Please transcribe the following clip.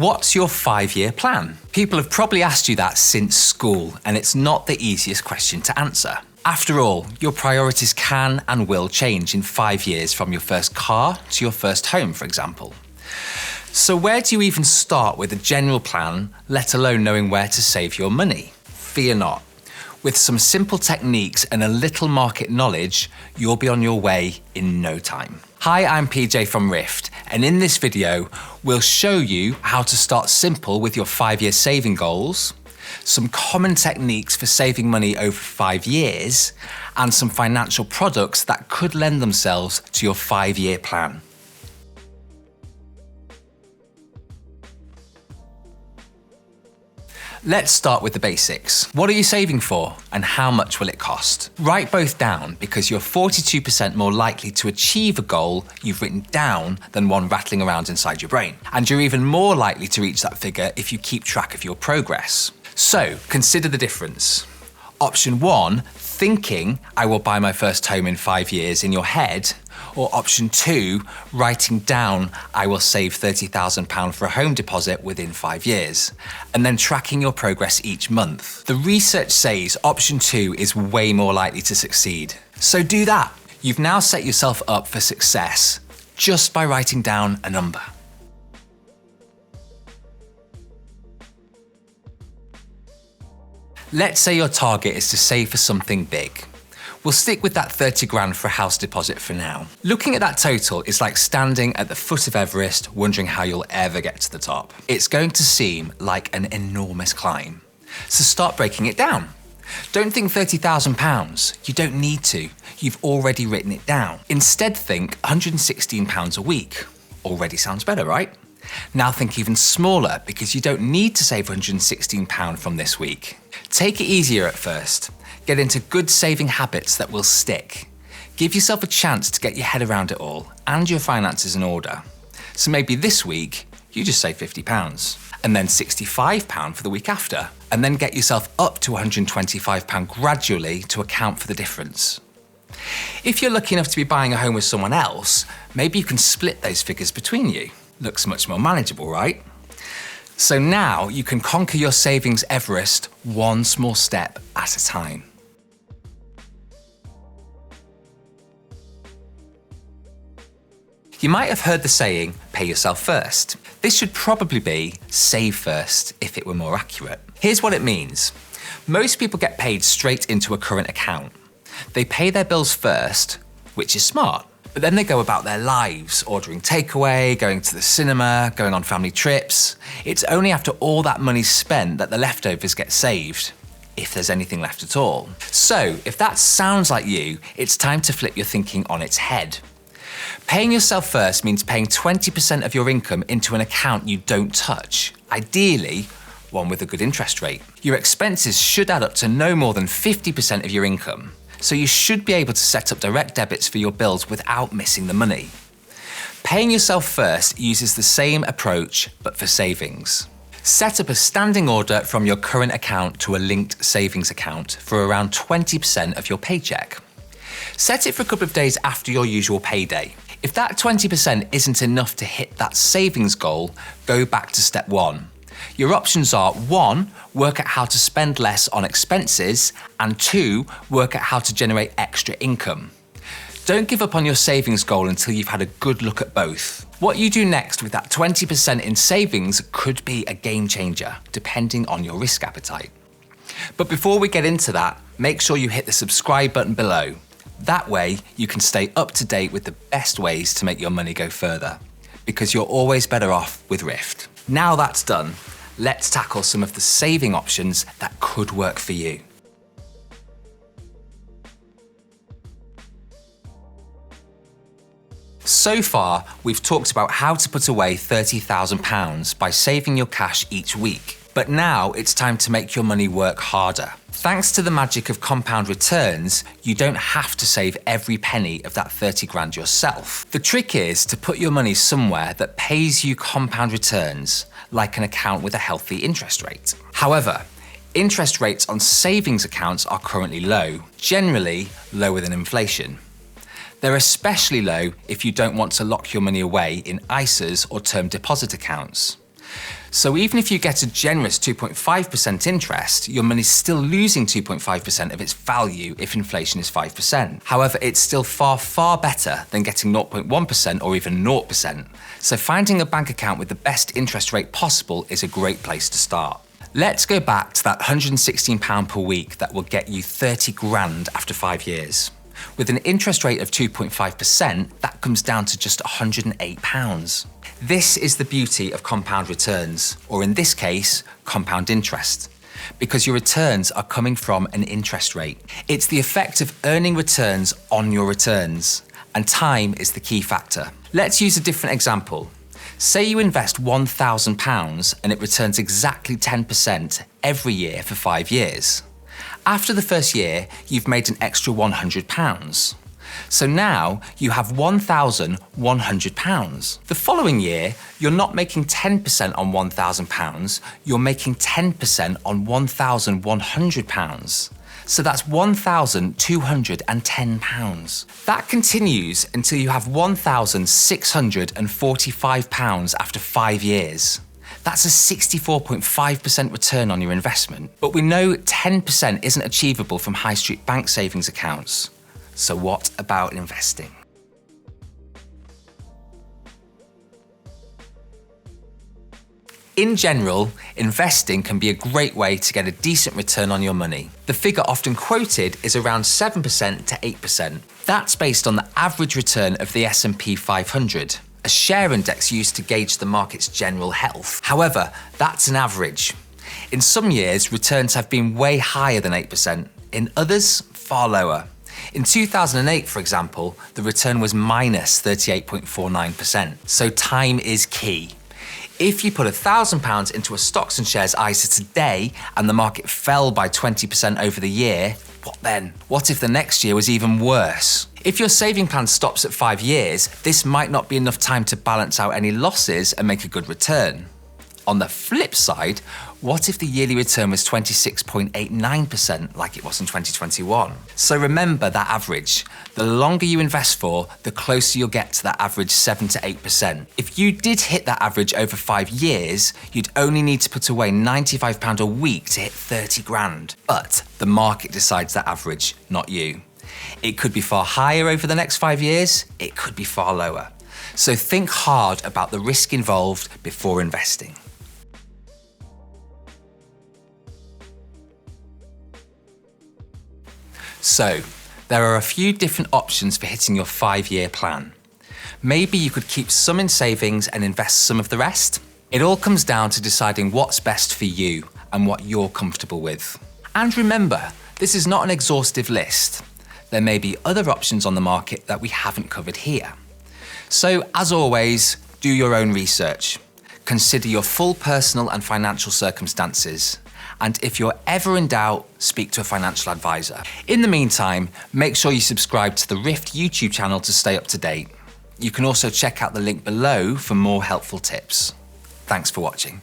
What's your 5-year plan? People have probably asked you that since school, and it's not the easiest question to answer. After all, your priorities can and will change in 5 years from your first car to your first home, for example. So where do you even start with a general plan, let alone knowing where to save your money? Fear not. With some simple techniques and a little market knowledge, you'll be on your way in no time. Hi, I'm PJ from Rift, and in this video, we'll show you how to start simple with your 5-year saving goals, some common techniques for saving money over 5 years, and some financial products that could lend themselves to your 5-year plan. Let's start with the basics. What are you saving for and how much will it cost? Write both down because you're 42% more likely to achieve a goal you've written down than one rattling around inside your brain. And you're even more likely to reach that figure if you keep track of your progress. So, consider the difference. Option 1, thinking I will buy my first home in 5 years in your head, or option 2, writing down I will save £30,000 for a home deposit within 5 years, and then tracking your progress each month. The research says option 2 is way more likely to succeed. So do that. You've now set yourself up for success just by writing down a number. Let's say your target is to save for something big. We'll stick with that 30 grand for a house deposit for now. Looking at that total is like standing at the foot of Everest wondering how you'll ever get to the top. It's going to seem like an enormous climb. So start breaking it down. Don't think £30,000. You don't need to. You've already written it down. Instead think £116 a week. Already sounds better, right? Now think even smaller because you don't need to save £116 from this week. Take it easier at first. Get into good saving habits that will stick. Give yourself a chance to get your head around it all and your finances in order. So maybe this week, you just save £50 and then £65 for the week after, and then get yourself up to £125 gradually to account for the difference. If you're lucky enough to be buying a home with someone else, maybe you can split those figures between you. Looks much more manageable, right? So now you can conquer your savings Everest one small step at a time. You might have heard the saying, pay yourself first. This should probably be save first if it were more accurate. Here's what it means. Most people get paid straight into a current account. They pay their bills first, which is smart. But then they go about their lives, ordering takeaway, going to the cinema, going on family trips. It's only after all that money's spent that the leftovers get saved, if there's anything left at all. So, if that sounds like you, it's time to flip your thinking on its head. Paying yourself first means paying 20% of your income into an account you don't touch, ideally one with a good interest rate. Your expenses should add up to no more than 50% of your income. So you should be able to set up direct debits for your bills without missing the money. Paying yourself first uses the same approach, but for savings. Set up a standing order from your current account to a linked savings account for around 20% of your paycheck. Set it for a couple of days after your usual payday. If that 20% isn't enough to hit that savings goal, go back to step 1. Your options are 1, work out how to spend less on expenses, and 2, work out how to generate extra income. Don't give up on your savings goal until you've had a good look at both. What you do next with that 20% in savings could be a game changer, depending on your risk appetite. But before we get into that, make sure you hit the subscribe button below. That way, you can stay up to date with the best ways to make your money go further, because you're always better off with Rift. Now that's done, let's tackle some of the saving options that could work for you. So far, we've talked about how to put away £30,000 by saving your cash each week. But now it's time to make your money work harder. Thanks to the magic of compound returns, you don't have to save every penny of that 30 grand yourself. The trick is to put your money somewhere that pays you compound returns, like an account with a healthy interest rate. However, interest rates on savings accounts are currently low, generally lower than inflation. They're especially low if you don't want to lock your money away in ISAs or term deposit accounts. So even if you get a generous 2.5% interest, your money's still losing 2.5% of its value if inflation is 5%. However, it's still far, far better than getting 0.1% or even 0%. So finding a bank account with the best interest rate possible is a great place to start. Let's go back to that £116 per week that will get you 30 grand after 5 years. With an interest rate of 2.5%, that comes down to just £108. This is the beauty of compound returns, or in this case, compound interest, because your returns are coming from an interest rate. It's the effect of earning returns on your returns, and time is the key factor. Let's use a different example. Say you invest £1,000 and it returns exactly 10% every year for 5 years. After the first year, you've made an extra £100. So now you have £1,100. The following year, you're not making 10% on £1,000, you're making 10% on £1,100. So that's £1,210. That continues until you have £1,645 after 5 years. That's a 64.5% return on your investment. But we know 10% isn't achievable from high street bank savings accounts. So what about investing? In general, investing can be a great way to get a decent return on your money. The figure often quoted is around 7% to 8%. That's based on the average return of the S&P 500, a share index used to gauge the market's general health. However, that's an average. In some years, returns have been way higher than 8%. In others, far lower. In 2008, for example, the return was minus 38.49%. So time is key. If you put £1,000 into a stocks and shares ISA today and the market fell by 20% over the year, what then? What if the next year was even worse? If your saving plan stops at 5 years, this might not be enough time to balance out any losses and make a good return. On the flip side, what if the yearly return was 26.89% like it was in 2021? So remember that average. The longer you invest for, the closer you'll get to that average 7 to 8%. If you did hit that average over 5 years, you'd only need to put away £95 a week to hit 30 grand. But the market decides that average, not you. It could be far higher over the next 5 years, it could be far lower. So think hard about the risk involved before investing. So, there are a few different options for hitting your 5-year plan. Maybe you could keep some in savings and invest some of the rest. It all comes down to deciding what's best for you and what you're comfortable with. And remember, this is not an exhaustive list. There may be other options on the market that we haven't covered here. So, as always, do your own research. Consider your full personal and financial circumstances. And if you're ever in doubt, speak to a financial advisor. In the meantime, make sure you subscribe to the Rift YouTube channel to stay up to date. You can also check out the link below for more helpful tips. Thanks for watching.